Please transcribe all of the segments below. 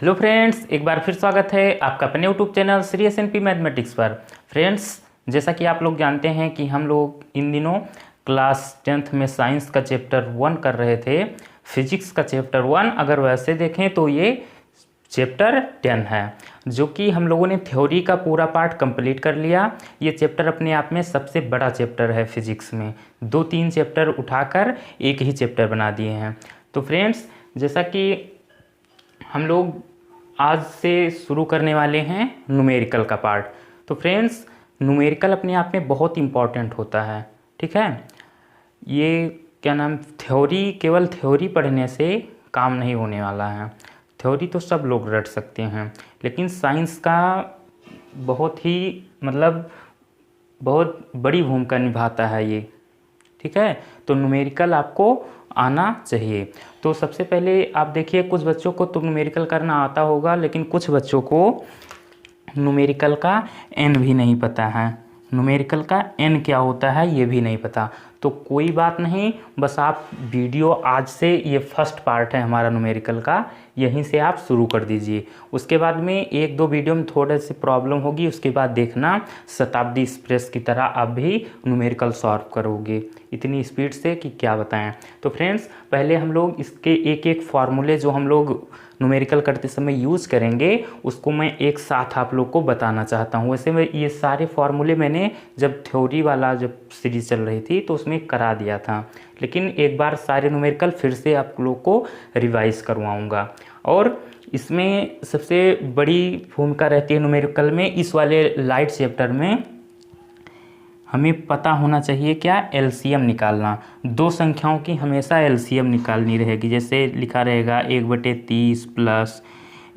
Hello friends, एक बार फिर स्वागत है आपका अपने यूट्यूब चैनल श्री एस.एन.पी मैथमेटिक्स पर। फ्रेंड्स, जैसा कि आप लोग जानते हैं कि हम लोग इन दिनों क्लास 10th में साइंस का चैप्टर 1 कर रहे थे। फिजिक्स का चैप्टर 1 अगर वैसे देखें तो ये चैप्टर 10 है, जो कि हम लोगों ने थ्योरी का पूरा पार्ट कंप्लीट कर लिया। ये चैप्टर अपने आप में सबसे बड़ा चैप्टर है फिजिक्स में। 2-3 चैप्टर उठाकर एक ही चैप्टर बना दिए हैं। तो फ्रेंड्स, जैसा कि हम लोग आज से शुरू करने वाले हैं न्यूमेरिकल का पार्ट। तो फ्रेंड्स, न्यूमेरिकल अपने आप में बहुत इम्पॉर्टेंट होता है, ठीक है। ये क्या नाम, थ्योरी, केवल थ्योरी पढ़ने से काम नहीं होने वाला है। थ्योरी तो सब लोग रट सकते हैं, लेकिन साइंस का बहुत ही बहुत बड़ी भूमिका निभाता है ये, ठीक है। तो न्यूमेरिकल आपको आना चाहिए। तो सबसे पहले आप देखिए, कुछ बच्चों को तो न्यूमेरिकल करना आता होगा, लेकिन कुछ बच्चों को न्यूमेरिकल का एन भी नहीं पता है। न्यूमेरिकल का एन क्या होता है ये भी नहीं पता। तो कोई बात नहीं, बस आप वीडियो आज से, ये फर्स्ट पार्ट है हमारा न्यूमेरिकल का, यहीं से आप शुरू कर दीजिए। उसके बाद में 1-2 वीडियो में थोड़े सी प्रॉब्लम होगी, उसके बाद देखना शताब्दी एक्सप्रेस की तरह आप भी न्यूमेरिकल सॉल्व करोगे, इतनी स्पीड से कि क्या बताएं। तो फ्रेंड्स, पहले हम लोग इसके एक एक फार्मूले जो हम लोग न्यूमेरिकल करते समय यूज़ करेंगे, उसको मैं एक साथ आप लोग को बताना चाहता हूँ। वैसे मैं ये सारे फार्मूले मैंने जब थ्योरी वाला जब सीरीज चल रही थी तो उसमें करा दिया था, लेकिन एक बार सारे न्यूमेरिकल फिर से आप लोग को रिवाइज करवाऊँगा। और इसमें सबसे बड़ी भूमिका रहती है न्यूमेरिकल में, इस वाले लाइट चैप्टर में हमें पता होना चाहिए क्या, एलसीएम निकालना। 2 संख्याओं की हमेशा एलसीएम निकालनी रहेगी। जैसे लिखा रहेगा 1/30 प्लस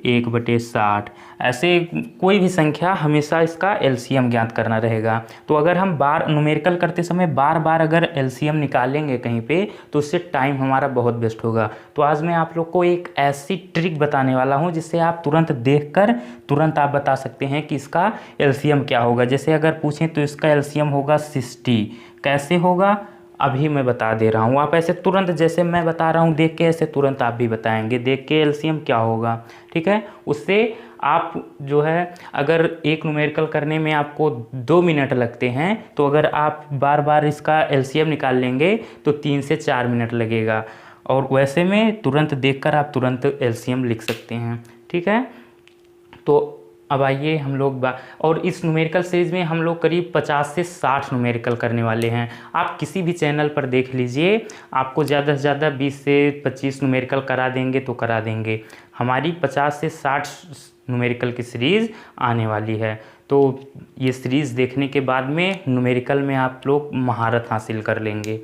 1/60, ऐसे कोई भी संख्या हमेशा इसका एलसीएम ज्ञात करना रहेगा। तो अगर हम न्यूमेरिकल करते समय बार बार अगर एलसीएम निकालेंगे कहीं पे, तो उससे टाइम हमारा बहुत वेस्ट होगा। तो आज मैं आप लोग को एक ऐसी ट्रिक बताने वाला हूं जिससे आप तुरंत देखकर तुरंत आप बता सकते हैं कि इसका एलसीएम क्या होगा। जैसे अगर पूछें तो इसका एलसीएम होगा 60। कैसे होगा अभी मैं बता दे रहा हूँ। आप ऐसे तुरंत, जैसे मैं बता रहा हूँ देख के, ऐसे तुरंत आप भी बताएंगे देख के एलसीएम क्या होगा, ठीक है। उससे आप जो है, अगर एक न्यूमेरिकल करने में आपको 2 मिनट लगते हैं, तो अगर आप बार बार इसका एलसीएम निकाल लेंगे तो 3 से 4 मिनट लगेगा। और वैसे में तुरंत देखकर आप तुरंत एलसीएम लिख सकते हैं, ठीक है। तो अब आइए हम लोग और इस न्यूमेरिकल सीरीज में हम लोग करीब 50 से 60 न्यूमेरिकल करने वाले हैं। आप किसी भी चैनल पर देख लीजिए, आपको ज़्यादा से ज़्यादा 20 से 25 न्यूमेरिकल करा देंगे तो करा देंगे। हमारी 50 से 60 न्यूमेरिकल की सीरीज़ आने वाली है। तो ये सीरीज़ देखने के बाद में न्यूमेरिकल में आप लोग महारत हासिल कर लेंगे।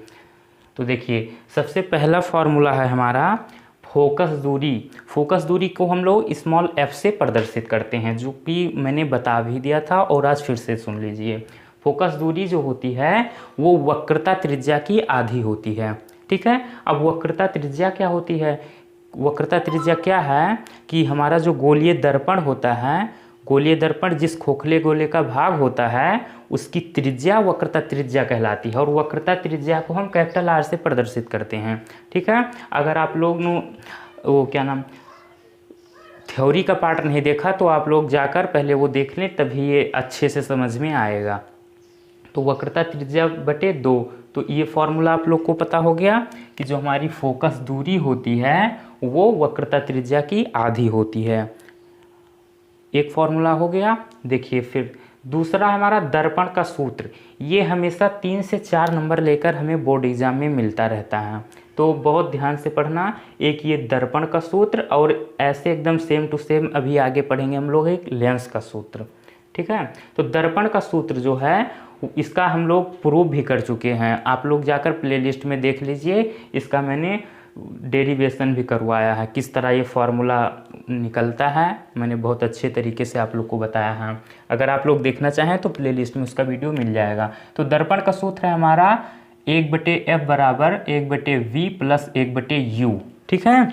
तो देखिए, सबसे पहला फॉर्मूला है हमारा फोकस दूरी। फोकस दूरी को हम लोग स्मॉल f से प्रदर्शित करते हैं, जो कि मैंने बता भी दिया था और आज फिर से सुन लीजिए। फोकस दूरी जो होती है वो वक्रता त्रिज्या की आधी होती है, ठीक है। अब वक्रता त्रिज्या क्या होती है? वक्रता त्रिज्या क्या है कि हमारा जो गोलीय दर्पण होता है, गोलीय दर्पण जिस खोखले गोले का भाग होता है, उसकी त्रिज्या वक्रता त्रिज्या कहलाती है। और वक्रता त्रिज्या को हम कैपिटल R से प्रदर्शित करते हैं, ठीक है। अगर आप लोग वो क्या नाम, थ्योरी का पार्ट नहीं देखा तो आप लोग जाकर पहले वो देख लें, तभी ये अच्छे से समझ में आएगा। तो वक्रता त्रिज्या बटे 2, तो ये फॉर्मूला आप लोग को पता हो गया कि जो हमारी फोकस दूरी होती है वो वक्रता त्रिज्या की आधी होती है। एक फॉर्मूला हो गया। देखिए, फिर दूसरा हमारा दर्पण का सूत्र। ये हमेशा 3 से 4 नंबर लेकर हमें बोर्ड एग्जाम में मिलता रहता है, तो बहुत ध्यान से पढ़ना। एक ये दर्पण का सूत्र, और ऐसे एकदम सेम टू सेम अभी आगे पढ़ेंगे हम लोग एक लेंस का सूत्र, ठीक है। तो दर्पण का सूत्र जो है, इसका हम लोग प्रूव भी कर चुके हैं। आप लोग जाकर प्लेलिस्ट में देख लीजिए, इसका मैंने डेरिवेशन भी करवाया है, किस तरह ये फार्मूला निकलता है, मैंने बहुत अच्छे तरीके से आप लोग को बताया है। अगर आप लोग देखना चाहें तो प्लेलिस्ट में उसका वीडियो मिल जाएगा। तो दर्पण का सूत्र है हमारा 1/f बराबर 1/v प्लस 1/u, ठीक है।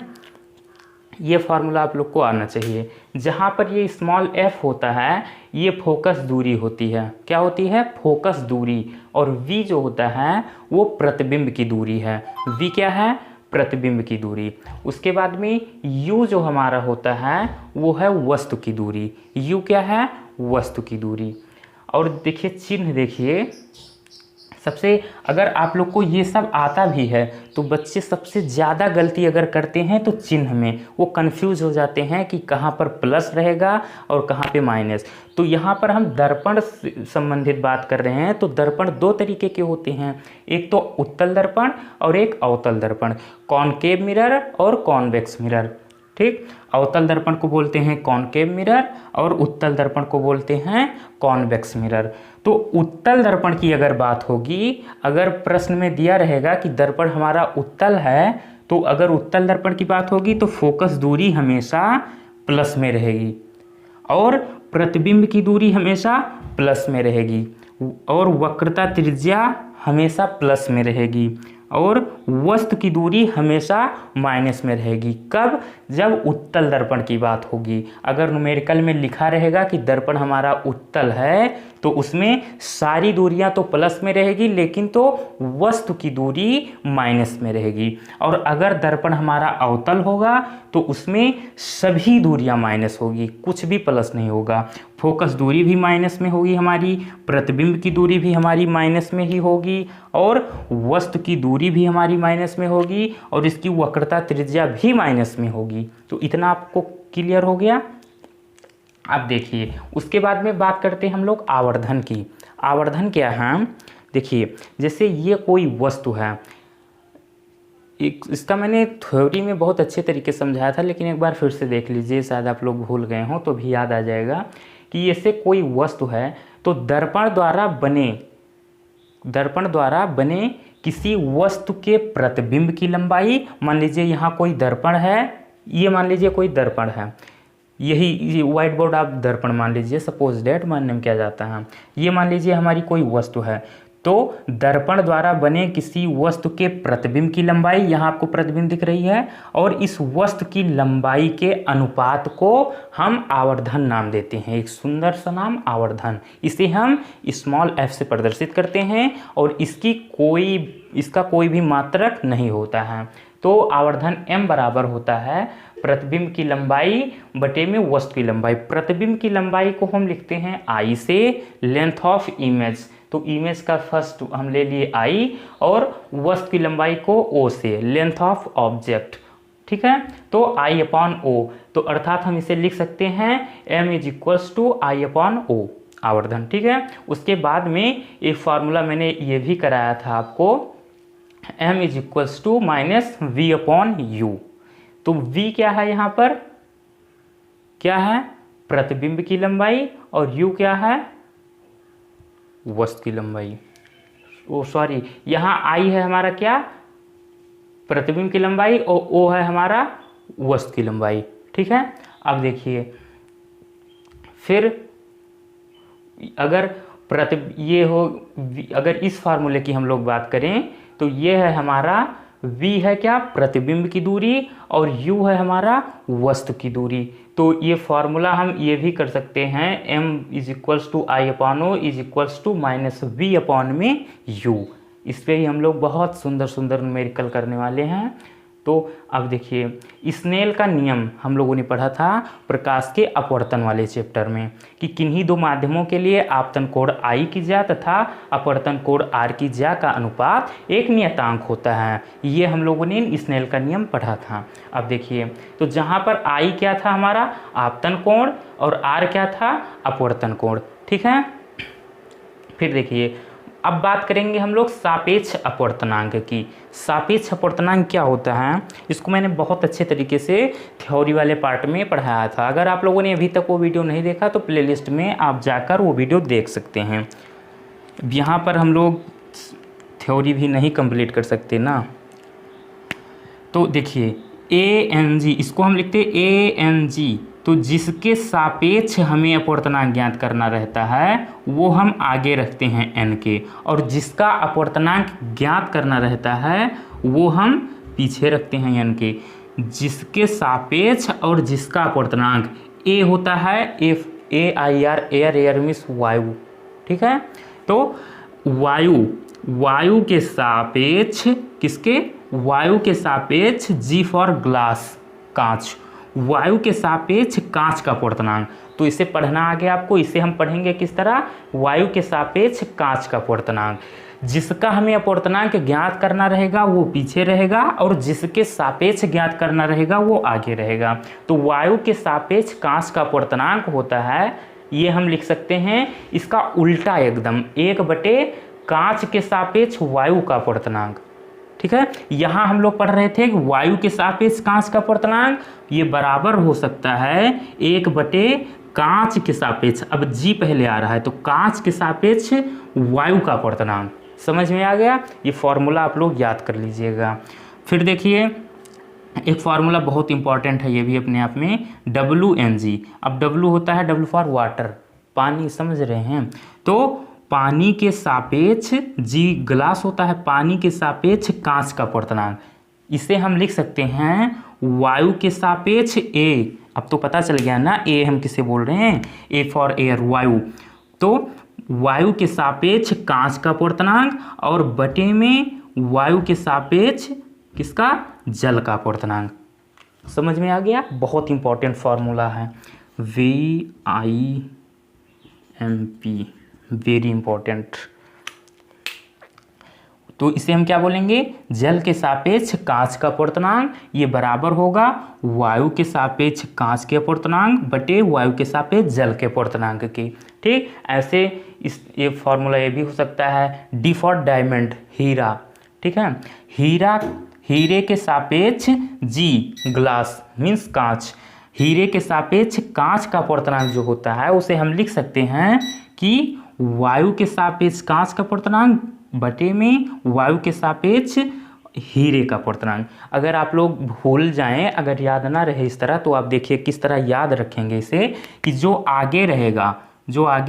ये फार्मूला आप लोग को आना चाहिए। जहाँ पर ये स्मॉल f होता है, ये फोकस दूरी होती है। क्या होती है? फोकस दूरी। और v जो होता है वो प्रतिबिंब की दूरी है। v क्या है? प्रतिबिंब की दूरी। उसके बाद में u जो हमारा होता है वो है वस्तु की दूरी। u क्या है? वस्तु की दूरी। और देखिए चिन्ह, देखिए सबसे, अगर आप लोग को ये सब आता भी है तो बच्चे सबसे ज़्यादा गलती अगर करते हैं तो चिन्ह में वो कंफ्यूज हो जाते हैं कि कहाँ पर प्लस रहेगा और कहाँ पे माइनस। तो यहाँ पर हम दर्पण से संबंधित बात कर रहे हैं। तो दर्पण दो तरीके के होते हैं, एक तो उत्तल दर्पण और एक अवतल दर्पण, कॉनकेव मिरर और कॉन्वेक्स मिरर। ठीक, अवतल दर्पण को बोलते हैं कॉनकेव मिरर और उत्तल दर्पण को बोलते हैं कॉन्वेक्स मिरर। तो उत्तल दर्पण की अगर बात होगी, अगर प्रश्न में दिया रहेगा कि दर्पण हमारा उत्तल है, तो अगर उत्तल दर्पण की बात होगी तो फोकस दूरी हमेशा प्लस में रहेगी और प्रतिबिंब की दूरी हमेशा प्लस में रहेगी और वक्रता त्रिज्या हमेशा प्लस में रहेगी और वस्तु की दूरी हमेशा माइनस में रहेगी। कब? जब उत्तल दर्पण की बात होगी। अगर न्यूमेरिकल में लिखा रहेगा कि दर्पण हमारा उत्तल है तो उसमें सारी दूरियां तो प्लस में रहेगी लेकिन तो वस्तु की दूरी माइनस में रहेगी। और अगर दर्पण हमारा अवतल होगा तो उसमें सभी दूरियां माइनस होगी, कुछ भी प्लस नहीं होगा। फोकस दूरी भी माइनस में होगी हमारी, प्रतिबिंब की दूरी भी हमारी माइनस में ही होगी और वस्तु की दूरी भी हमारी माइनस में होगी और इसकी वक्रता त्रिज्या भी माइनस में होगी। तो इतना आपको क्लियर हो गया। अब देखिए उसके बाद में बात करते हैं हम लोग आवर्धन की। आवर्धन क्या है? देखिए जैसे ये कोई वस्तु है, इसका मैंने थ्योरी में बहुत अच्छे तरीके से समझाया था, लेकिन एक बार फिर से देख लीजिए, शायद आप लोग भूल गए हों तो भी याद आ जाएगा कि ऐसे कोई वस्तु है तो दर्पण द्वारा बने किसी वस्तु के प्रतिबिंब की लंबाई, मान लीजिए यहाँ कोई दर्पण है, ये मान लीजिए कोई दर्पण है, यही व्हाइट बोर्ड आप दर्पण मान लीजिए, सपोज डेट मानने में क्या जाता है, ये मान लीजिए हमारी कोई वस्तु है। तो दर्पण द्वारा बने किसी वस्तु के प्रतिबिंब की लंबाई, यहाँ आपको प्रतिबिंब दिख रही है, और इस वस्तु की लंबाई के अनुपात को हम आवर्धन नाम देते हैं। एक सुंदर सा नाम आवर्धन। इसे हम स्मॉल f से प्रदर्शित करते हैं और इसका कोई भी मात्रक नहीं होता है। तो आवर्धन m बराबर होता है प्रतिबिंब की लंबाई बटे में वस्तु की लंबाई। प्रतिबिंब की लंबाई को हम लिखते हैं I से, लेंथ ऑफ इमेज, तो इमेज का फर्स्ट हम ले लिए I, और वस्तु की लंबाई को O से, लेंथ ऑफ ऑब्जेक्ट। ठीक है, तो I/O, तो अर्थात हम इसे लिख सकते हैं m = I/O आवर्धन। ठीक है, उसके बाद में एक फार्मूला मैंने ये भी कराया था आपको, m = -v/u। तो v क्या है यहाँ पर? क्या है? प्रतिबिंब की लंबाई, और u क्या है? वस्तु की लंबाई। सॉरी, यहाँ I है हमारा क्या? प्रतिबिंब की लंबाई, और O है हमारा वस्तु की लंबाई। ठीक है, अब देखिए फिर अगर अगर इस फार्मूले की हम लोग बात करें तो ये है हमारा v है क्या? प्रतिबिंब की दूरी, और u है हमारा वस्तु की दूरी। तो ये फॉर्मूला हम ये भी कर सकते हैं, m = I/O -v/u। इस पर ही हम लोग बहुत सुंदर सुंदर न्यूमेरिकल करने वाले हैं। तो अब देखिए स्नेल का नियम हम लोगों ने पढ़ा था प्रकाश के अपवर्तन वाले चैप्टर में, कि किन्हीं दो माध्यमों के लिए आपतन कोण I की ज्या तथा अपवर्तन कोण R की ज्या का अनुपात एक नियतांक होता है। ये हम लोगों ने स्नेल का नियम पढ़ा था। अब देखिए, तो जहाँ पर I क्या था हमारा? आपतन कोण, और R क्या था? अपवर्तन कोण। ठीक है, फिर देखिए अब बात करेंगे हम लोग सापेक्ष अपवर्तनांक की। सापेक्ष अपवर्तनांक क्या होता है? इसको मैंने बहुत अच्छे तरीके से थ्योरी वाले पार्ट में पढ़ाया था। अगर आप लोगों ने अभी तक वो वीडियो नहीं देखा तो प्लेलिस्ट में आप जाकर वो वीडियो देख सकते हैं। यहाँ पर हम लोग थ्योरी भी नहीं कंप्लीट कर सकते ना। तो देखिए ANG, इसको हम लिखते हैं ANG, तो जिसके सापेक्ष हमें अपवर्तनांक ज्ञात करना रहता है वो हम आगे रखते हैं n के, और जिसका अपवर्तनांक ज्ञात करना रहता है वो हम पीछे रखते हैं n के। जिसके सापेक्ष और जिसका अपवर्तनांक a होता है AIR, एयर मीन्स वायु। ठीक है, तो वायु के सापेक्ष किसके? वायु के सापेक्ष जी फॉर ग्लास, कांच, वायु के सापेक्ष कांच का अपवर्तनांक। तो इसे पढ़ना आ गया आपको, इसे हम पढ़ेंगे किस तरह, वायु के सापेक्ष कांच का अपवर्तनांक। जिसका हमें अपवर्तनांक ज्ञात करना रहेगा वो पीछे रहेगा, और जिसके सापेक्ष ज्ञात करना रहेगा वो आगे रहेगा। तो वायु के सापेक्ष कांच का अपवर्तनांक होता है, ये हम लिख सकते हैं इसका उल्टा एकदम, 1/, कांच के सापेक्ष वायु का अपवर्तनांक। ठीक है, यहाँ हम लोग पढ़ रहे थे वायु के सापेक्ष कांच का अपवर्तनांक, ये बराबर हो सकता है 1/, कांच के सापेक्ष, अब जी पहले आ रहा है तो कांच के सापेक्ष वायु का अपवर्तनांक। समझ में आ गया, ये फॉर्मूला आप लोग याद कर लीजिएगा। फिर देखिए एक फार्मूला बहुत इंपॉर्टेंट है ये भी अपने आप में, WmG। अब W होता है W फॉर वाटर, पानी, समझ रहे हैं। तो पानी के सापेक्ष G ग्लास होता है, पानी के सापेक्ष कांच का अपवर्तनांक। इसे हम लिख सकते हैं वायु के सापेक्ष A। अब तो पता चल गया ना A हम किसे बोल रहे हैं, A फॉर एयर, वायु। तो वायु के सापेक्ष कांच का अपवर्तनांक और बटे में वायु के सापेक्ष किसका, जल का अपवर्तनांक। समझ में आ गया, बहुत इंपॉर्टेंट फॉर्मूला है, VIMP, वेरी इंपॉर्टेंट। तो इसे हम क्या बोलेंगे, जल के सापेक्ष कांच का अपवर्तनांक, ये बराबर होगा वायु के सापेक्ष कांच के अपवर्तनांक बटे वायु के सापेक्ष जल के अपवर्तनांक के। ठीक, ऐसे इस ये फॉर्मूला ये भी हो सकता है, D फॉर डायमंड, हीरा। ठीक है, हीरे के सापेक्ष G ग्लास मीन्स कांच, हीरे के सापेक्ष कांच का अपवर्तनांक जो होता है उसे हम लिख सकते हैं कि वायु के सापेक्ष कांच का अपवर्तनांक बटे में वायु के सापेक्ष हीरे का अपवर्तनांक। अगर आप लोग भूल जाएं, अगर याद ना रहे इस तरह, तो आप देखिए किस तरह याद रखेंगे इसे, कि जो आगे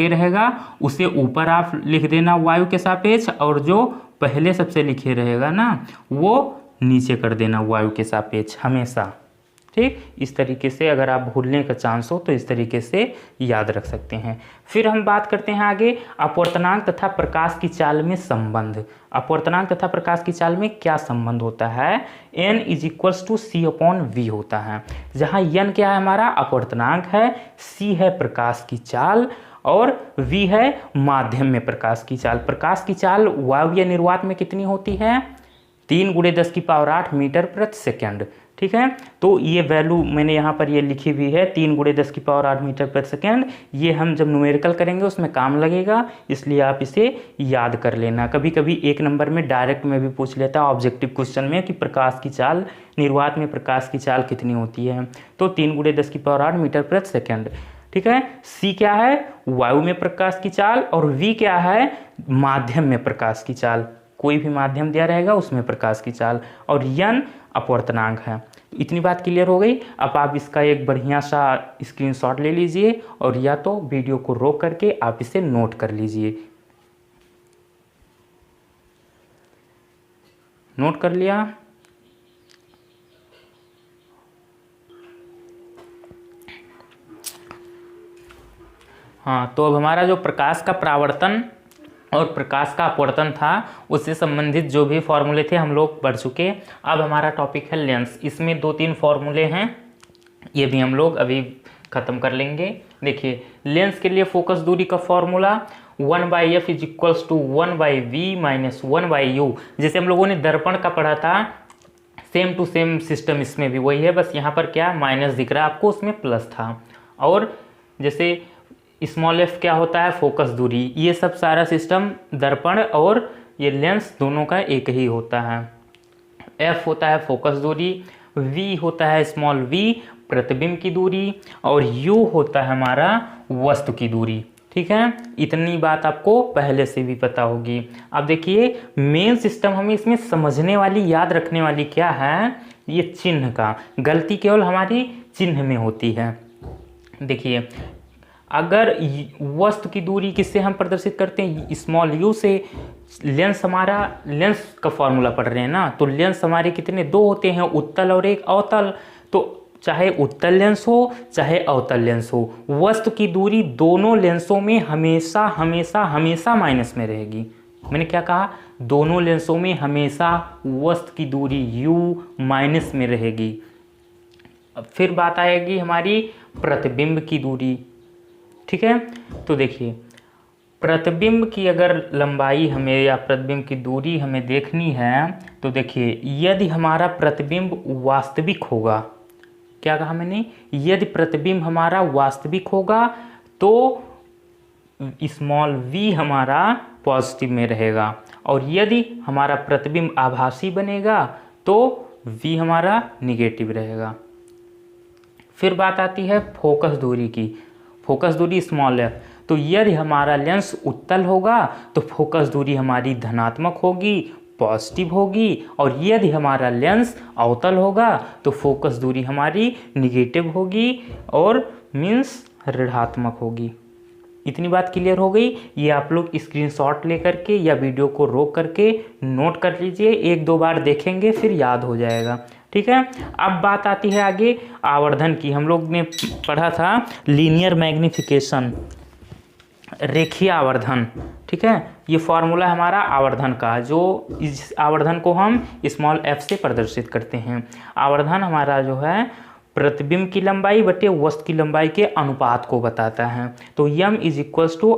रहेगा उसे ऊपर आप लिख देना वायु के सापेक्ष, और जो पहले सबसे लिखे रहेगा ना वो नीचे कर देना वायु के सापेक्ष हमेशा। ठीक, इस तरीके से अगर आप भूलने का चांस हो तो इस तरीके से याद रख सकते हैं। फिर हम बात करते हैं आगे अपवर्तनांक तथा प्रकाश की चाल में संबंध। अपवर्तनांक तथा प्रकाश की चाल में क्या संबंध होता है, n = c/v होता है, जहाँ n क्या है हमारा अपवर्तनांक है, c है प्रकाश की चाल और v है माध्यम में प्रकाश की चाल। प्रकाश की चाल वायु या निर्वात में कितनी होती है, 3 × 10⁸ मीटर प्रति सेकंड। ठीक है, तो ये वैल्यू मैंने यहाँ पर ये लिखी हुई है 3 × 10⁸ मीटर प्रति सेकंड। ये हम जब न्यूमेरिकल करेंगे उसमें काम लगेगा, इसलिए आप इसे याद कर लेना। कभी कभी 1 नंबर में डायरेक्ट में भी पूछ लेता है ऑब्जेक्टिव क्वेश्चन में कि प्रकाश की चाल, निर्वात में प्रकाश की चाल कितनी होती है, तो 3 × 10⁸ मीटर प्रति सेकंड। ठीक है, C क्या है, वायु में प्रकाश की चाल, और V क्या है, माध्यम में प्रकाश की चाल। कोई भी माध्यम दिया रहेगा उसमें प्रकाश की चाल, और n अपवर्तनांक है। इतनी बात क्लियर हो गई। अब आप इसका एक बढ़िया सा स्क्रीनशॉट ले लीजिए, और या तो वीडियो को रोक करके आप इसे नोट कर लीजिए। नोट कर लिया, हाँ। तो अब हमारा जो प्रकाश का परावर्तन और प्रकाश का अपवर्तन था उससे संबंधित जो भी फॉर्मूले थे हम लोग पढ़ चुके। अब हमारा टॉपिक है लेंस। इसमें 2-3 फॉर्मूले हैं, ये भी हम लोग अभी ख़त्म कर लेंगे। देखिए, लेंस के लिए फोकस दूरी का फॉर्मूला 1/f = 1/v - 1/u। जैसे हम लोगों ने दर्पण का पढ़ा था, सेम टू सेम सिस्टम इसमें भी वही है, बस यहाँ पर क्या माइनस दिख रहा है आपको, उसमें प्लस था। और जैसे स्मॉल f क्या होता है, फोकस दूरी। ये सब सारा सिस्टम दर्पण और ये लेंस दोनों का एक ही होता है। f होता है फोकस दूरी, v होता है स्मॉल v प्रतिबिंब की दूरी, और u होता है हमारा वस्तु की दूरी। ठीक है, इतनी बात आपको पहले से भी पता होगी। अब देखिए, मेन सिस्टम हमें इसमें समझने वाली, याद रखने वाली क्या है, ये चिन्ह का। गलती केवल हमारी चिन्ह में होती है। देखिए, अगर वस्तु की दूरी किससे हम प्रदर्शित करते हैं, स्मॉल u से। लेंस हमारा, लेंस का फॉर्मूला पढ़ रहे हैं ना, तो लेंस हमारे कितने, 2 होते हैं, उत्तल और एक अवतल। तो चाहे उत्तल लेंस हो चाहे अवतल लेंस हो, वस्तु की दूरी दोनों लेंसों में हमेशा हमेशा हमेशा माइनस में रहेगी। मैंने क्या कहा, दोनों लेंसों में हमेशा वस्तु की दूरी u माइनस में रहेगी। अब फिर बात आएगी हमारी प्रतिबिंब की दूरी। ठीक है, तो देखिए प्रतिबिंब की अगर लंबाई हमें या प्रतिबिंब की दूरी हमें देखनी है तो देखिए यदि हमारा प्रतिबिंब वास्तविक होगा, क्या कहा मैंने, यदि प्रतिबिंब हमारा वास्तविक होगा तो स्मॉल v हमारा पॉजिटिव में रहेगा, और यदि हमारा प्रतिबिंब आभासी बनेगा तो v हमारा निगेटिव रहेगा। फिर बात आती है फोकस दूरी की। फोकस दूरी स्मॉल f, तो यदि हमारा लेंस उत्तल होगा तो फोकस दूरी हमारी धनात्मक होगी, पॉजिटिव होगी, और यदि हमारा लेंस अवतल होगा तो फोकस दूरी हमारी निगेटिव होगी और मीन्स ऋणात्मक होगी। इतनी बात क्लियर हो गई। ये आप लोग स्क्रीनशॉट लेकर के या वीडियो को रोक करके नोट कर लीजिए, एक दो बार देखेंगे फिर याद हो जाएगा। ठीक है, अब बात आती है आगे आवर्धन की। हम लोग ने पढ़ा था लीनियर मैग्निफिकेशन, रेखीय आवर्धन। ठीक है, ये फॉर्मूला हमारा आवर्धन का, जो इस आवर्धन को हम स्मॉल f से प्रदर्शित करते हैं। आवर्धन हमारा जो है प्रतिबिंब की लंबाई बटे वस्तु की लंबाई के अनुपात को बताता है। तो m =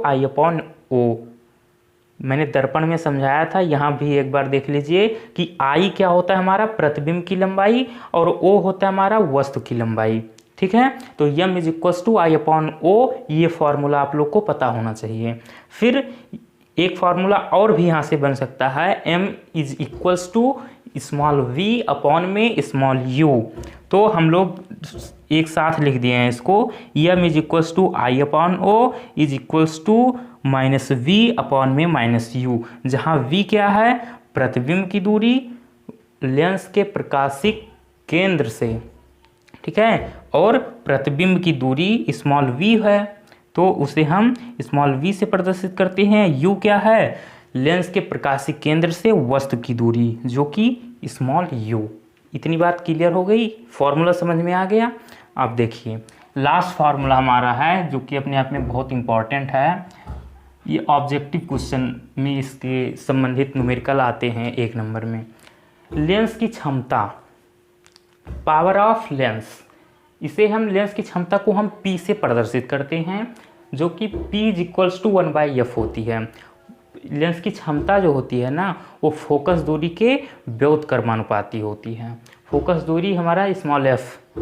I/O। मैंने दर्पण में समझाया था, यहाँ भी एक बार देख लीजिए कि I क्या होता है हमारा प्रतिबिंब की लंबाई और O होता है हमारा वस्तु की लंबाई। ठीक है, तो m = I/O, ये फॉर्मूला आप लोग को पता होना चाहिए। फिर एक फार्मूला और भी यहाँ से बन सकता है, m = स्मॉल v अपॉन में स्मॉल u। तो हम लोग एक साथ लिख दिए हैं इसको, m = I/O -v अपॉन में -u, जहाँ v क्या है प्रतिबिंब की दूरी लेंस के प्रकाशिक केंद्र से। ठीक है, और प्रतिबिंब की दूरी स्मॉल v है तो उसे हम स्मॉल v से प्रदर्शित करते हैं। u क्या है लेंस के प्रकाशिक केंद्र से वस्तु की दूरी जो कि स्मॉल u। इतनी बात क्लियर हो गई, फॉर्मूला समझ में आ गया। अब देखिए लास्ट फार्मूला हमारा है जो कि अपने आप में बहुत इंपॉर्टेंट है। ये ऑब्जेक्टिव क्वेश्चन में इसके संबंधित न्यूमेरिकल आते हैं 1 नंबर में। लेंस की क्षमता, पावर ऑफ लेंस, इसे हम लेंस की क्षमता को हम P से प्रदर्शित करते हैं जो कि P = 1/f होती है। लेंस की क्षमता जो होती है ना वो फोकस दूरी के व्युत्क्रमानुपाती होती है। फोकस दूरी हमारा स्मॉल f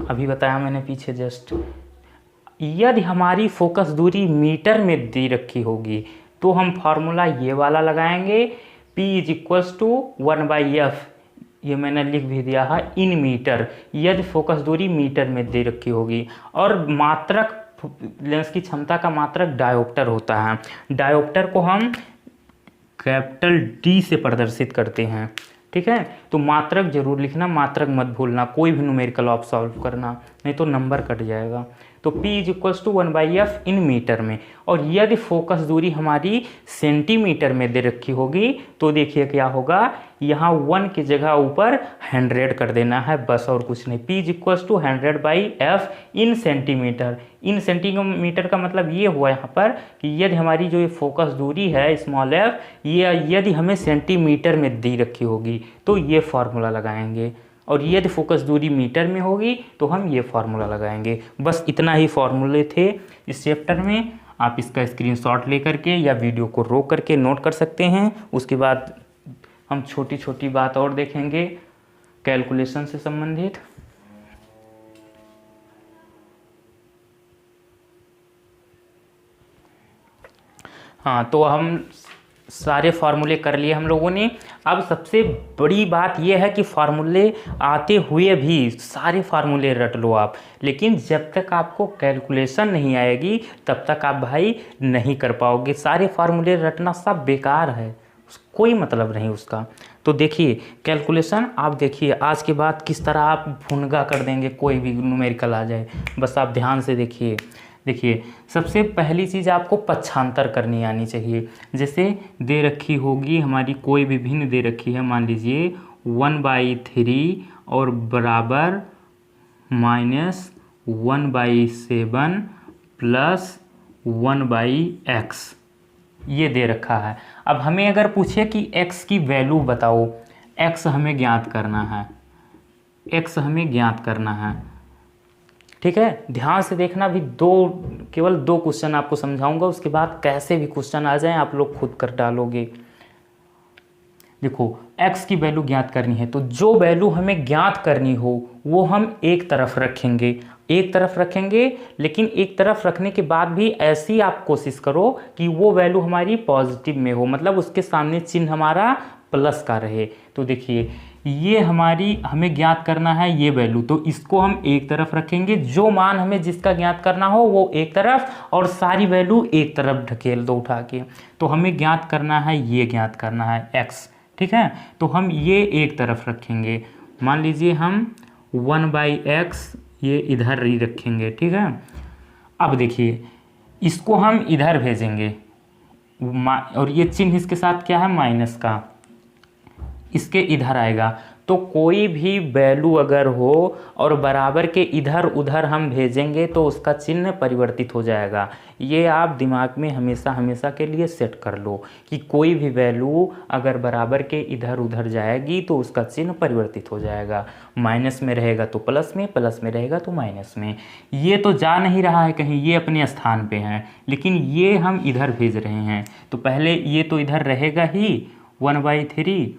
अभी बताया मैंने पीछे जस्ट। यदि हमारी फोकस दूरी मीटर में दी रखी होगी तो हम फार्मूला ये वाला लगाएंगे, P = 1/f, ये मैंने लिख भी दिया है इन मीटर, यदि फोकस दूरी मीटर में दे रखी होगी। और मात्रक, लेंस की क्षमता का मात्रक डायोप्टर होता है। डायोप्टर को हम कैपिटल D से प्रदर्शित करते हैं। ठीक है, तो मात्रक जरूर लिखना, मात्रक मत भूलना कोई भी न्यूमेरिकल आप सॉल्व करना, नहीं तो नंबर कट जाएगा। तो P = 1/f इन मीटर में, और यदि फोकस दूरी हमारी सेंटीमीटर में दे रखी होगी तो देखिए क्या होगा, यहाँ 1 की जगह ऊपर 100 कर देना है, बस और कुछ नहीं। P = 100/f इन सेंटीमीटर। इन सेंटीमीटर का मतलब ये हुआ यहाँ पर कि यदि हमारी जो ये फोकस दूरी है स्मॉल f, ये यदि हमें सेंटीमीटर में दी रखी होगी तो ये फार्मूला लगाएंगे, और यदि फोकस दूरी मीटर में होगी तो हम ये फार्मूला लगाएंगे। बस इतना ही फार्मूले थे इस चैप्टर में। आप इसका स्क्रीनशॉट लेकर के या वीडियो को रोक करके नोट कर सकते हैं। उसके बाद हम छोटी छोटी बात और देखेंगे कैलकुलेशन से संबंधित। हाँ, तो हम सारे फार्मूले कर लिए हम लोगों ने। अब सबसे बड़ी बात यह है कि फार्मूले आते हुए भी सारे फार्मूले रट लो आप, लेकिन जब तक आपको कैलकुलेशन नहीं आएगी तब तक आप भाई नहीं कर पाओगे। सारे फार्मूले रटना सब बेकार है, कोई मतलब नहीं उसका। तो देखिए कैलकुलेशन, आप देखिए आज के बाद किस तरह आप भुनगा कर देंगे कोई भी न्यूमेरिकल आ जाए, बस आप ध्यान से देखिए। देखिए सबसे पहली चीज़ आपको पक्षांतर करनी आनी चाहिए। जैसे दे रखी होगी हमारी कोई भी भिन्न दे रखी है, मान लीजिए 1/3 और बराबर -1/7 + 1/x, ये दे रखा है। अब हमें अगर पूछे कि x की वैल्यू बताओ, x हमें ज्ञात करना है, x हमें ज्ञात करना है, ठीक है। ध्यान से देखना, भी केवल दो क्वेश्चन आपको समझाऊंगा, उसके बाद कैसे भी क्वेश्चन आ जाए आप लोग खुद कर डालोगे। देखो x की वैल्यू ज्ञात करनी है, तो जो वैल्यू हमें ज्ञात करनी हो वो हम एक तरफ रखेंगे, लेकिन एक तरफ रखने के बाद भी ऐसी आप कोशिश करो कि वो वैल्यू हमारी पॉजिटिव में हो, मतलब उसके सामने चिन्ह हमारा प्लस का रहे। तो देखिए ये हमें ज्ञात करना है ये वैल्यू, तो इसको हम एक तरफ रखेंगे, जो मान हमें जिसका ज्ञात करना हो वो एक तरफ, और सारी वैल्यू एक तरफ ढकेल दो उठा के। तो हमें ज्ञात करना है, ये ज्ञात करना है x, ठीक है। तो हम ये एक तरफ रखेंगे, मान लीजिए हम 1/x ये इधर ही रखेंगे, ठीक है। अब देखिए इसको हम इधर भेजेंगे, और ये चिन्ह इसके साथ क्या है, माइनस का, इसके इधर आएगा। तो कोई भी वैल्यू अगर हो और बराबर के इधर उधर हम भेजेंगे तो उसका चिन्ह परिवर्तित हो जाएगा। ये आप दिमाग में हमेशा हमेशा के लिए सेट कर लो कि कोई भी वैल्यू अगर बराबर के इधर उधर जाएगी तो उसका चिन्ह परिवर्तित हो जाएगा। माइनस में रहेगा तो प्लस में, प्लस में रहेगा तो माइनस में। ये तो जा नहीं रहा है कहीं, ये अपने स्थान पे है, लेकिन ये हम इधर भेज रहे हैं। तो पहले ये तो इधर रहेगा ही 1/3,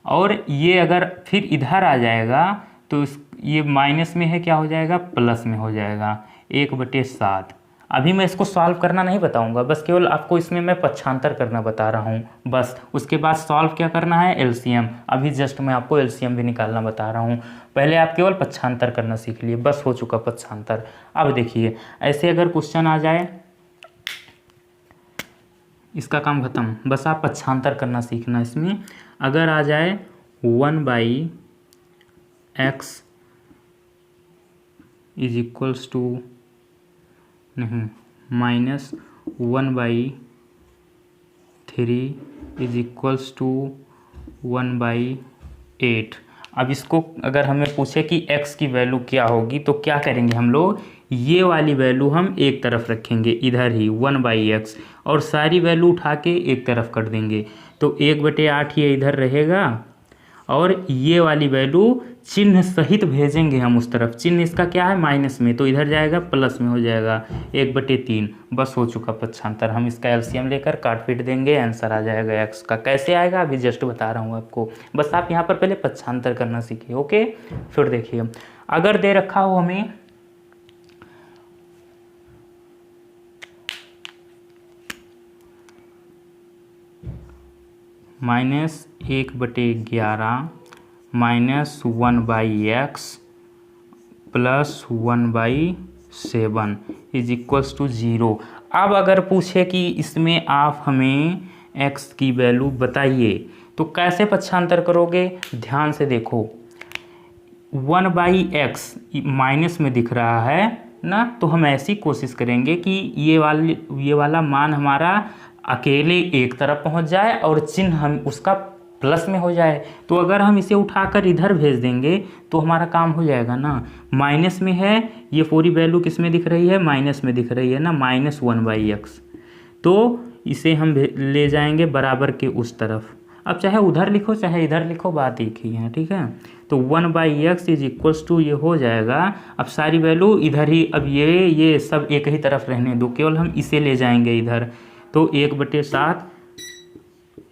और ये अगर फिर इधर आ जाएगा तो ये माइनस में है, क्या हो जाएगा, प्लस में हो जाएगा 1/7। अभी मैं इसको सॉल्व करना नहीं बताऊंगा, बस केवल आपको इसमें मैं पक्षांतर करना बता रहा हूँ बस। उसके बाद सॉल्व क्या करना है, एलसीएम। अभी जस्ट मैं आपको एलसीएम भी निकालना बता रहा हूँ, पहले आप केवल पक्षांतर करना सीख लिए, बस हो चुका पक्षांतर। अब देखिए ऐसे अगर क्वेश्चन आ जाए, इसका काम खत्म, बस आप पक्षांतर करना सीखना। इसमें अगर आ जाए 1/x इज इक्वल्स टू नहीं -1/3 इज इक्वल्स टू 1/8। अब इसको अगर हमें पूछे कि x की वैल्यू क्या होगी तो क्या करेंगे हम लोग, ये वाली वैल्यू हम एक तरफ रखेंगे इधर ही 1/x, और सारी वैल्यू उठा के एक तरफ कर देंगे। तो 1/8 ये इधर रहेगा, और ये वाली वैल्यू चिन्ह सहित भेजेंगे हम उस तरफ। चिन्ह इसका क्या है, माइनस में, तो इधर जाएगा प्लस में हो जाएगा 1/3। बस हो चुका पक्षांतर। हम इसका एलसीएम लेकर काट पीट देंगे, आंसर आ जाएगा x का। कैसे आएगा अभी जस्ट बता रहा हूँ आपको, बस आप यहाँ पर पहले पक्षांतर करना सीखिए। ओके, फिर देखिए अगर दे रखा हो हमें -1/11 -1/x plus 1/7 is equals to 0। अब अगर पूछे कि इसमें आप हमें x की वैल्यू बताइए तो कैसे पक्षांतर करोगे, ध्यान से देखो। 1/x माइनस में दिख रहा है ना, तो हम ऐसी कोशिश करेंगे कि ये वाला मान हमारा अकेले एक तरफ पहुंच जाए और चिन्ह हम उसका प्लस में हो जाए। तो अगर हम इसे उठाकर इधर भेज देंगे तो हमारा काम हो जाएगा ना। माइनस में है, ये पूरी वैल्यू किस में दिख रही है, माइनस में दिख रही है ना, -1/x। तो इसे हम ले जाएंगे बराबर के उस तरफ। अब चाहे उधर लिखो चाहे इधर लिखो, बात एक ही है, ठीक है। तो 1/x इज इक्वल्स टू ये हो जाएगा। अब सारी वैल्यू इधर ही, अब ये सब एक ही तरफ रहने दो, केवल हम इसे ले जाएंगे इधर। तो 1/7,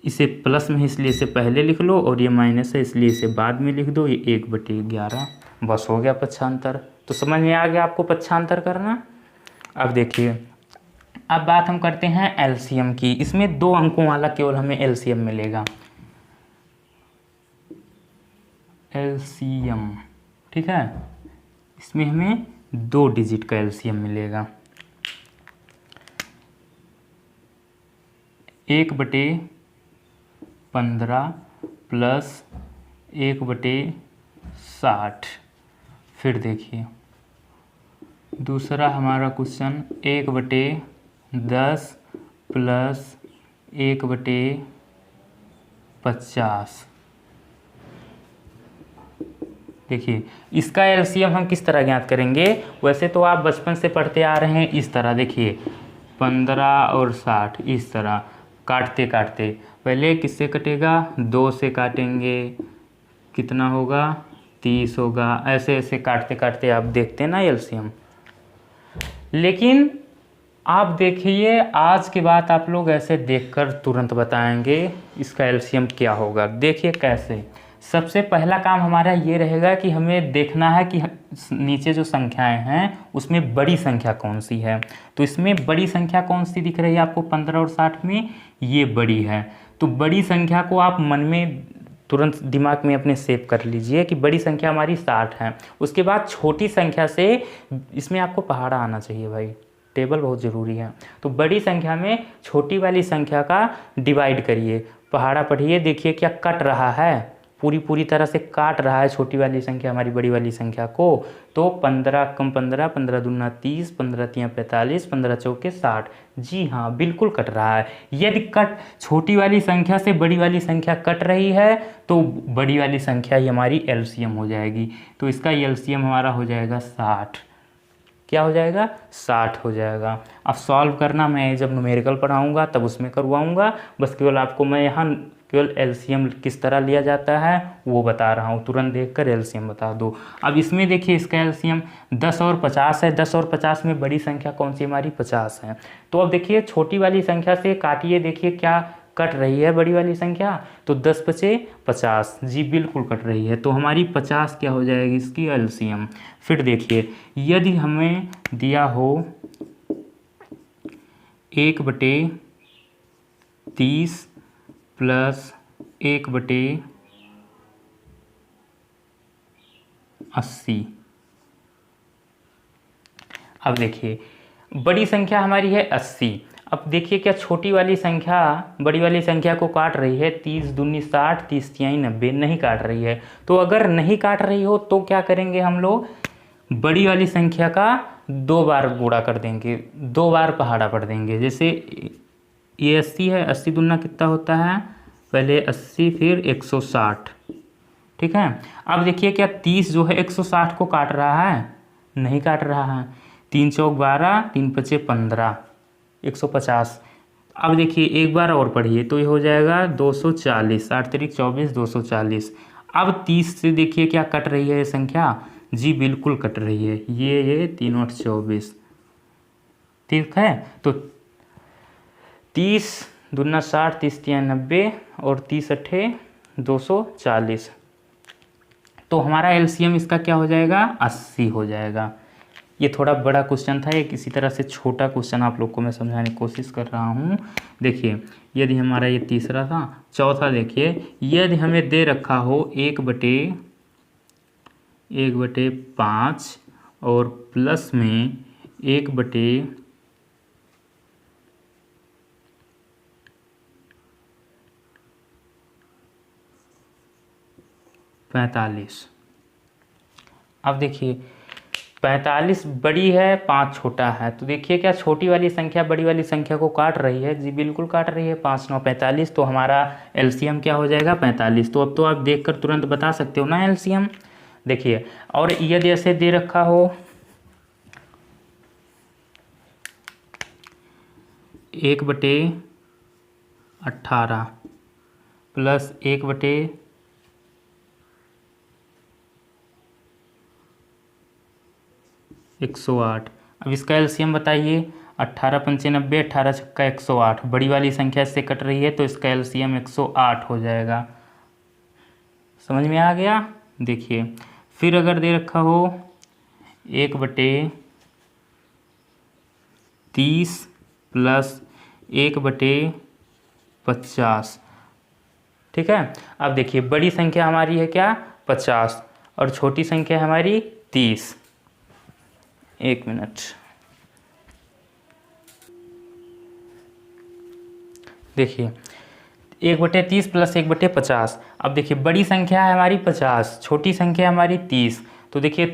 इसे प्लस में इसलिए इसे पहले लिख लो, और ये माइनस है इसलिए इसे बाद में लिख दो, ये 1/11। बस हो गया पक्षांतर। तो समझ में आ गया आपको पक्षांतर करना। अब देखिए अब बात हम करते हैं एलसीएम की। इसमें 2 अंकों वाला केवल हमें एलसीएम मिलेगा, एलसीएम, ठीक है। इसमें हमें 2 डिजिट का एलसीएम मिलेगा। 1/15 प्लस 1/60। फिर देखिए दूसरा हमारा क्वेश्चन 1/10 प्लस 1/50। देखिए इसका एलसीएम हम किस तरह ज्ञात करेंगे, वैसे तो आप बचपन से पढ़ते आ रहे हैं इस तरह। देखिए 15 और 60 इस तरह, काटते काटते पहले किससे कटेगा, 2 से काटेंगे, कितना होगा 30 होगा, ऐसे ऐसे काटते काटते आप देखते हैं ना एलसीएम। लेकिन आप देखिए आज के बाद आप लोग ऐसे देखकर तुरंत बताएंगे इसका एलसीएम क्या होगा। देखिए कैसे, सबसे पहला काम हमारा ये रहेगा कि हमें देखना है कि नीचे जो संख्याएं हैं उसमें बड़ी संख्या कौन सी है। तो इसमें बड़ी संख्या कौन सी दिख रही है आपको 15 और 60 में, ये बड़ी है। तो बड़ी संख्या को आप मन में तुरंत दिमाग में अपने सेव कर लीजिए कि बड़ी संख्या हमारी 60 है। उसके बाद छोटी संख्या से, इसमें आपको पहाड़ा आना चाहिए भाई, टेबल बहुत ज़रूरी है। तो बड़ी संख्या में छोटी वाली संख्या का डिवाइड करिए, पहाड़ा पढ़िए, देखिए क्या कट रहा है, पूरी तरह से काट रहा है छोटी वाली संख्या हमारी बड़ी वाली संख्या को। तो 15 कम 15, 15 दूना 30, 15 तियाँ 45, 15 चौके 60। जी हाँ, बिल्कुल कट रहा है। यदि छोटी वाली संख्या से बड़ी वाली संख्या कट रही है तो बड़ी वाली संख्या ही हमारी एलसीएम हो जाएगी। तो इसका एलसीएम हमारा हो जाएगा 60। क्या हो जाएगा, 60 हो जाएगा। अब सॉल्व करना मैं जब न्यूमेरिकल पढ़ाऊँगा तब उसमें करवाऊँगा, बस केवल आपको मैं यहाँ केवल एलसीएम किस तरह लिया जाता है वो बता रहा हूँ, तुरंत देखकर एलसीएम बता दो। अब इसमें देखिए इसका एलसीएम 10 और 50 है। 10 और 50 में बड़ी संख्या कौन सी हमारी 50 है। तो अब देखिए छोटी वाली संख्या से काटिए, देखिए क्या कट रही है बड़ी वाली संख्या, तो 10 बचे 50। जी बिल्कुल कट रही है, तो हमारी 50 क्या हो जाएगी इसकी एलसीएम। फिर देखिए यदि हमें दिया हो 1/30 प्लस 1/80। अब देखिए बड़ी संख्या हमारी है 80। अब देखिए क्या छोटी वाली संख्या बड़ी वाली संख्या को काट रही है, 30 दूनी 60, 30 तियाई 90, नहीं काट रही है। तो अगर नहीं काट रही हो तो क्या करेंगे हम लोग, बड़ी वाली संख्या का 2 बार गुणा कर देंगे, 2 बार पहाड़ा पढ़ देंगे। जैसे ये 80 है, 80 दूना कितना होता है, पहले 80 फिर 160, ठीक है। अब देखिए क्या 30 जो है 160 को काट रहा है, नहीं काट रहा है। 3 चौक 12, 3 पचे 15, 150। अब देखिए एक बार और पढ़िए तो ये हो जाएगा 240, 8 तिरिक 24, 240। अब 30 से देखिए क्या कट रही है ये संख्या, जी बिल्कुल कट रही है, ये 3 8 24, ठीक है। तो 30 दूना 60, 30 तियाँ 90 और 30 अट्ठे 240। तो हमारा एलसीएम इसका क्या हो जाएगा, 80 हो जाएगा। ये थोड़ा बड़ा क्वेश्चन था, ये किसी तरह से छोटा क्वेश्चन आप लोग को मैं समझाने की कोशिश कर रहा हूँ। देखिए यदि हमारा ये तीसरा था, चौथा देखिए यदि हमें दे रखा हो 1/5 और प्लस में 1/45। अब देखिए 45 बड़ी है, 5 छोटा है। तो देखिए क्या छोटी वाली संख्या बड़ी वाली संख्या को काट रही है, जी बिल्कुल काट रही है, 5 9 45। तो हमारा एलसीएम क्या हो जाएगा 45। तो अब तो आप देखकर तुरंत बता सकते हो ना एलसीएम। देखिए और यदि ऐसे दे रखा हो 1/18 प्लस 1/108। अब इसका एलसीएम बताइए, 18 पंचे 90, 18 छक्का 108। बड़ी वाली संख्या से कट रही है तो इसका एलसीएम 108 हो जाएगा। समझ में आ गया। देखिए फिर अगर दे रखा हो 1/30 प्लस 1/50, ठीक है। अब देखिए बड़ी संख्या हमारी है क्या 50 और छोटी संख्या हमारी 30। 1 मिनट, देखिए 1/30 प्लस 1/50। अब देखिए बड़ी संख्या है हमारी 50, छोटी संख्या हमारी 30। तो देखिए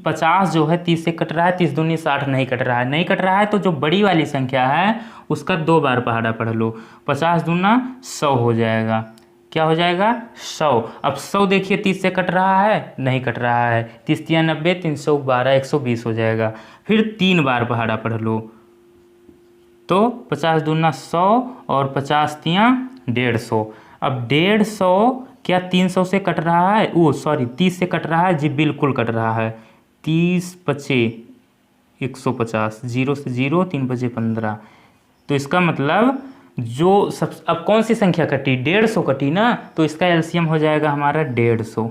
50 जो है 30 से कट रहा है, 30 दूनी 60, नहीं कट रहा है, नहीं कट रहा है। तो जो बड़ी वाली संख्या है उसका 2 बार पहाड़ा पढ़ लो, 50 दूना 100 हो जाएगा। क्या हो जाएगा 100। अब 100 देखिए 30 से कट रहा है, नहीं कट रहा है, 30 तियाँ 90, 312, 120 हो जाएगा। फिर 3 बार पहाड़ा पढ़ लो, तो 50 दूना 100 और 50 तियाँ 150। अब 150 क्या 300 से कट रहा है, ओ सॉरी 30 से कट रहा है जी, बिल्कुल कट रहा है। 30 पचे 150, 0 से 0, 3 बजे 15। तो इसका मतलब जो सब, अब कौन सी संख्या कटी, 150 कटी ना, तो इसका एलसीएम हो जाएगा हमारा 150।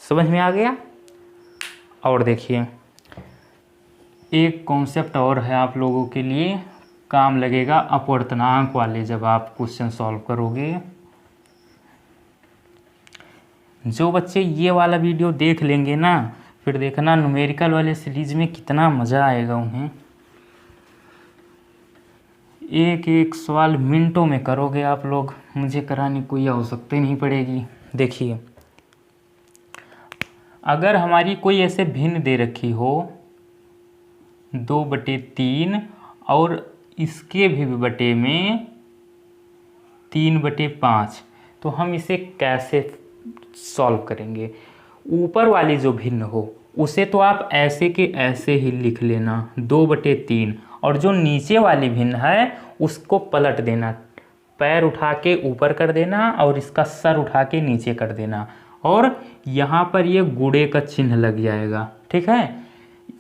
समझ में आ गया। और देखिए एक कॉन्सेप्ट और है आप लोगों के लिए, काम लगेगा अपवर्तनांक वाले जब आप क्वेश्चन सॉल्व करोगे। जो बच्चे ये वाला वीडियो देख लेंगे ना, फिर देखना न्यूमेरिकल वाले सीरीज में कितना मज़ा आएगा उन्हें। एक एक सवाल मिनटों में करोगे आप लोग, मुझे कराने कोई आवश्यकता ही नहीं पड़ेगी। देखिए अगर हमारी कोई ऐसे भिन्न दे रखी हो 2/3 और इसके भी बटे में 3/5, तो हम इसे कैसे सॉल्व करेंगे। ऊपर वाली जो भिन्न हो उसे तो आप ऐसे के ऐसे ही लिख लेना 2/3, और जो नीचे वाली भिन्न है उसको पलट देना, पैर उठा के ऊपर कर देना और इसका सर उठा के नीचे कर देना, और यहाँ पर ये गुणे का चिन्ह लग जाएगा। ठीक है,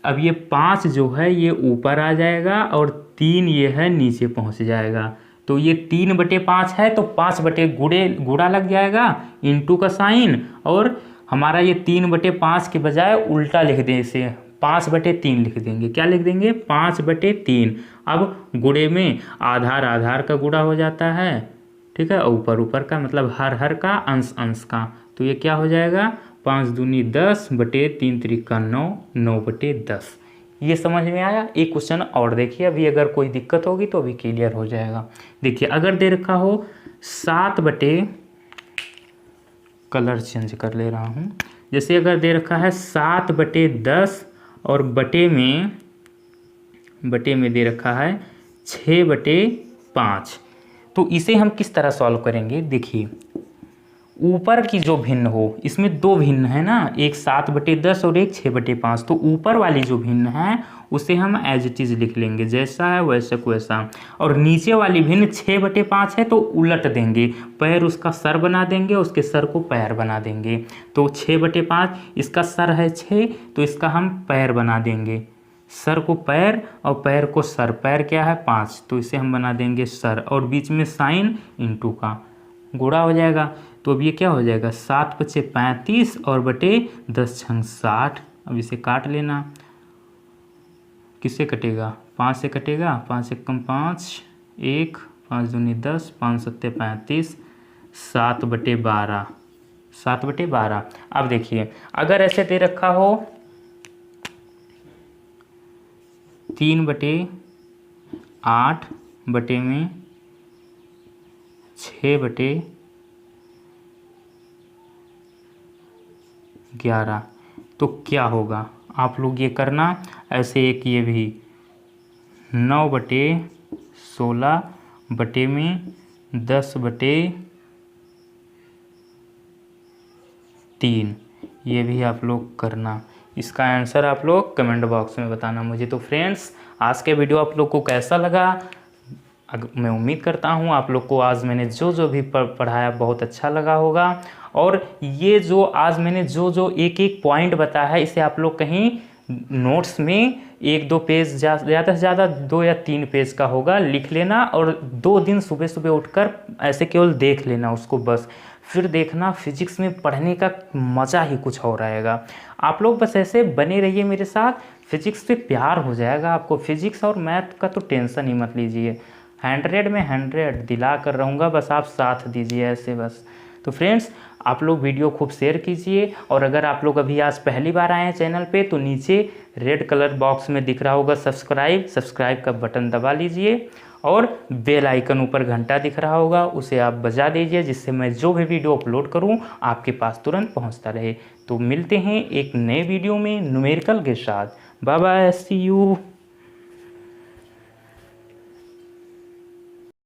अब ये 5 जो है ये ऊपर आ जाएगा और 3 ये है नीचे पहुँच जाएगा। तो ये 3/5 है तो 5 बटे गुणा लग जाएगा, इंटू का साइन, और हमारा ये 3/5 के बजाय उल्टा लिख दें, इसे 5/3 लिख देंगे। क्या लिख देंगे, 5/3। अब गुणे में आधार आधार का गुणा हो जाता है, ठीक है, ऊपर ऊपर का मतलब हर हर का, अंश अंश का। तो ये क्या हो जाएगा, 5 दूनी 10 बटे 3 त्रिका 9, 9/10। ये समझ में आया। एक क्वेश्चन और देखिए, अभी अगर कोई दिक्कत होगी तो अभी क्लियर हो जाएगा। देखिए अगर दे रखा हो 7 बटे, कलर चेंज कर ले रहा हूँ, जैसे अगर दे रखा है 7/10 और बटे में दे रखा है 6/5, तो इसे हम किस तरह सॉल्व करेंगे। देखिए ऊपर की जो भिन्न हो, इसमें दो भिन्न है ना, एक 7/10 और एक 6/5, तो ऊपर वाली जो भिन्न है उसे हम एज इट इज लिख लेंगे, जैसा है वैसा को वैसा, और नीचे वाली भिन्न 6/5 है तो उलट देंगे, पैर उसका सर बना देंगे, उसके सर को पैर बना देंगे। तो 6/5 इसका सर है 6, तो इसका हम पैर बना देंगे, सर को पैर और पैर को सर, पैर क्या है 5, तो इसे हम बना देंगे सर, और बीच में साइन इंटू का गुणा हो जाएगा। तो अब ये क्या हो जाएगा, 7×5 = 35 और बटे 10×6 = 60। अब इसे काट लेना, किससे कटेगा, 5 से कटेगा, 5 × 1 = 5, 1, 5 दूनी 10, 5 7 35, 7/12, 7/12। अब देखिए अगर ऐसे दे रखा हो 3/8 बटे में 6/11, तो क्या होगा, आप लोग ये करना। ऐसे एक ये भी 9/16 बटे में 10/3, ये भी आप लोग करना। इसका आंसर आप लोग कमेंट बॉक्स में बताना मुझे। तो फ्रेंड्स आज के वीडियो आप लोग को कैसा लगा, मैं उम्मीद करता हूँ आप लोग को आज मैंने जो भी पढ़ाया बहुत अच्छा लगा होगा। और ये जो आज मैंने जो एक एक पॉइंट बताया है, इसे आप लोग कहीं नोट्स में 1-2 पेज, ज़्यादा से ज़्यादा 2 या 3 पेज का होगा, लिख लेना, और 2 दिन सुबह सुबह उठकर ऐसे केवल देख लेना उसको बस। फिर देखना फिजिक्स में पढ़ने का मज़ा ही कुछ और आएगा। आप लोग बस ऐसे बने रहिए मेरे साथ, फिजिक्स से प्यार हो जाएगा आपको। फिजिक्स और मैथ का तो टेंशन ही मत लीजिए, 100 में 100 दिला कर रहूँगा, बस आप साथ दीजिए ऐसे बस। तो फ्रेंड्स आप लोग वीडियो खूब शेयर कीजिए, और अगर आप लोग अभी आज पहली बार आए हैं चैनल पे तो नीचे रेड कलर बॉक्स में दिख रहा होगा सब्सक्राइब का बटन दबा लीजिए, और बेल आइकन ऊपर घंटा दिख रहा होगा उसे आप बजा दीजिए, जिससे मैं जो भी वीडियो अपलोड करूं आपके पास तुरंत पहुंचता रहे। तो मिलते हैं एक नए वीडियो में न्यूमेरिकल के साथ। Bye bye, see you.